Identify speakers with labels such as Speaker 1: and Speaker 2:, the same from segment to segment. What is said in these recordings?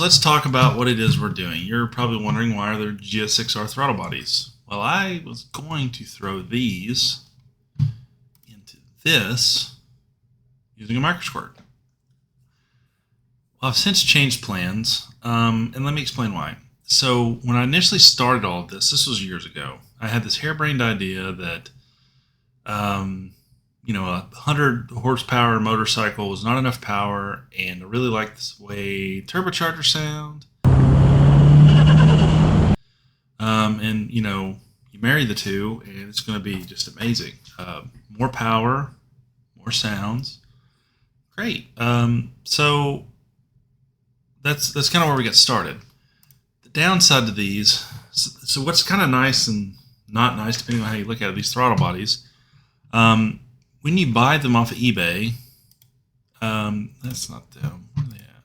Speaker 1: So let's talk about what it is we're doing. You're probably wondering, why are there GS6R throttle bodies? Well, I was going to throw these into this using a MicroSquirt. Well, I've since changed plans, and let me explain why. So when I initially started all of this was years ago, I had this harebrained idea that, a 100 horsepower motorcycle was not enough power, and I really like this way turbochargers sound. You marry the two, and it's going to be just amazing. More power, more sounds, great. So that's kind of where we get started. The downside to these, so what's kind of nice and not nice, depending on how you look at it, these throttle bodies, when you buy them off of eBay, that's not them. Where are they at?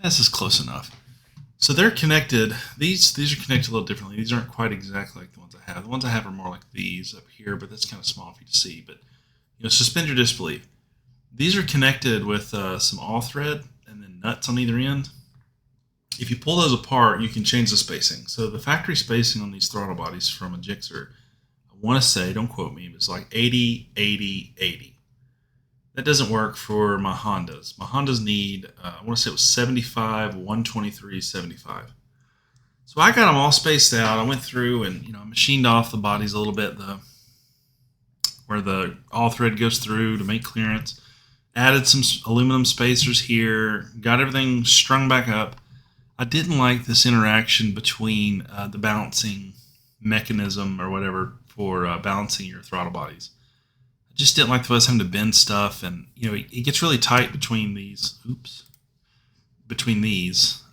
Speaker 1: This is close enough. So they're connected. These are connected a little differently. These aren't quite exactly like the ones I have. The ones I have are more like these up here, but that's kind of small for you to see. But suspend your disbelief. These are connected with some all thread and then nuts on either end. If you pull those apart, you can change the spacing. So the factory spacing on these throttle bodies from a Gixxer, I want to say, don't quote me, but it's like 80, 80, 80. That doesn't work for my Hondas. My Hondas need, I want to say it was 75, 123, 75. So I got them all spaced out. I went through and machined off the bodies a little bit, where the all thread goes through to make clearance. Added some aluminum spacers here. Got everything strung back up. I didn't like this interaction between the balancing mechanism or whatever for balancing your throttle bodies. I just didn't like the way I was having to bend stuff, and it gets really tight between these. Oops. Between these,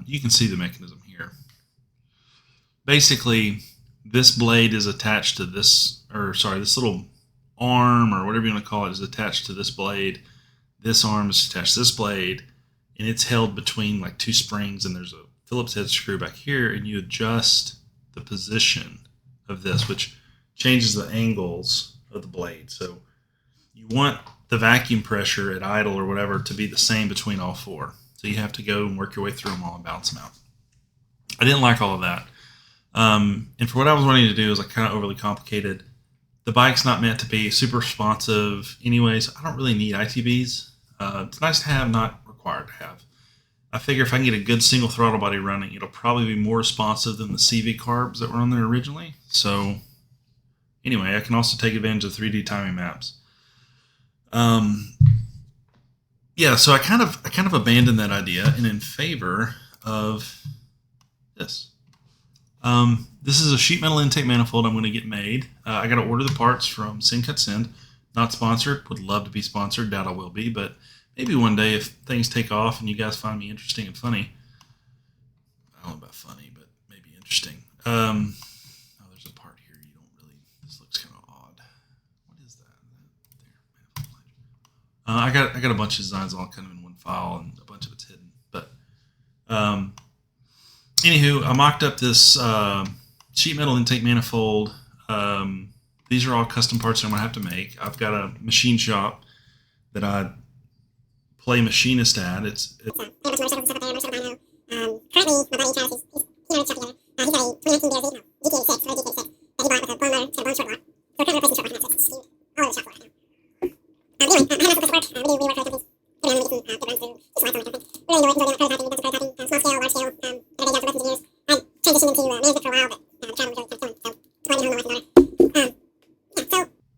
Speaker 1: you can see the mechanism here. Basically, this blade is attached to this, this little arm or whatever you want to call it is attached to this blade. This arm is attached to this blade, and it's held between like two springs, and there's a Phillips head screw back here, and you adjust the position of this, which changes the angles of the blade. So you want the vacuum pressure at idle or whatever to be the same between all four. So you have to go and work your way through them all and balance them out. I didn't like all of that. And for what I was wanting to do, is like kind of overly complicated. The bike's not meant to be super responsive anyways. I don't really need ITBs. It's nice to have, not required to have. I figure if I can get a good single throttle body running, it'll probably be more responsive than the CV carbs that were on there originally. So anyway, I can also take advantage of 3D timing maps. So I kind of abandoned that idea and in favor of this. This is a sheet metal intake manifold I'm going to get made. I got to order the parts from Send. Not sponsored. Would love to be sponsored. Doubt I will be, but maybe one day if things take off and you guys find me interesting and funny. I don't know about funny, but maybe interesting. There's a part here you don't really. This looks kind of odd. What is that? There. I got a bunch of designs all kind of in one file, and a bunch of it's hidden. But anywho, I mocked up this sheet metal intake manifold. These are all custom parts that I'm gonna have to make. I've got a machine shop that I play machinist at. It's currently my buddy Travis, he's he's got a 2019 BRZ, GT86 that he bought with a blown motor, it's got a blown short block. So we're kind of replacing short block, it's all over the shop floor right now. Anyway, I have this work. We work for other companies. Get around and get some good runs through just lights on the company. Really enjoy doing prototyping, done some prototyping, small scale, large scale, everything else with engineers. I transitioned into management for a while, but travel was really kind of killing, so just wanted to home the working order. So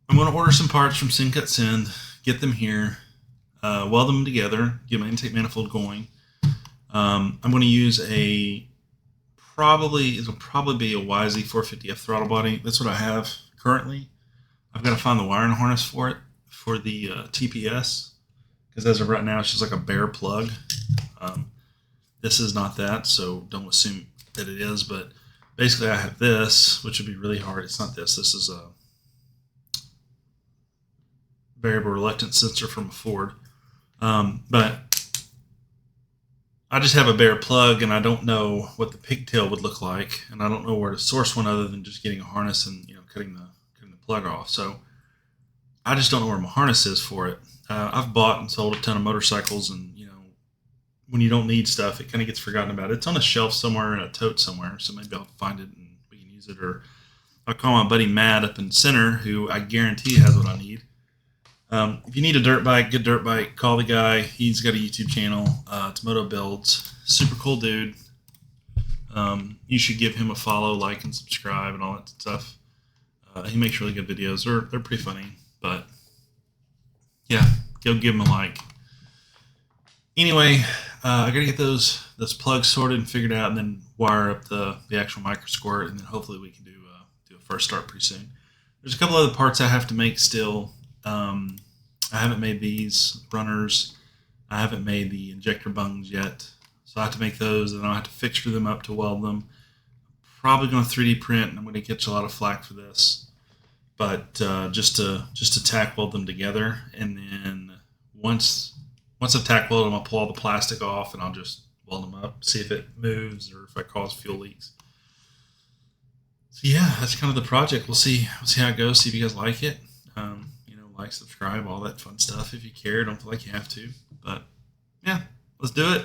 Speaker 1: I'm going to order some parts from Send, get them here, weld them together, get my intake manifold going. I'm going to use it'll probably be a YZ450F throttle body. That's what I have currently. I've got to find the wiring harness for it, for the TPS, because as of right now, it's just like a bare plug. This is not that, so don't assume that it is, but basically I have this, which would be really hard. It's not this. This is a variable reluctance sensor from a Ford. But I just have a bare plug, and I don't know what the pigtail would look like, and I don't know where to source one other than just getting a harness and cutting the plug off. So I just don't know where my harness is for it. I've bought and sold a ton of motorcycles, and when you don't need stuff, it kind of gets forgotten about. It's on a shelf somewhere in a tote somewhere, so maybe I'll find it and we can use it. Or I'll call my buddy Matt up in Center, who I guarantee has what I need. If you need a dirt bike, good dirt bike, call the guy. He's got a YouTube channel. It's Moto Builds. Super cool dude. You should give him a follow, like, and subscribe and all that stuff. He makes really good videos. They're pretty funny, but yeah, go give him a like. Anyway, I gotta get those plugs sorted and figured out, and then wire up the actual MicroSquirt, and then hopefully we can do a first start pretty soon. There's a couple other parts I have to make still. I haven't made these runners. I haven't made the injector bungs yet, so I have to make those, and I'll have to fixture them up to weld them. Probably going to 3D print, and I'm going to catch a lot of flack for this, but just to tack weld them together, and then once I've tack welded them, I'll pull all the plastic off, and I'll just weld them up, see if it moves or if I cause fuel leaks. So yeah, that's kind of the project. We'll see how it goes. See if you guys like it. Like, subscribe, all that fun stuff if you care. Don't feel like you have to, but yeah, let's do it.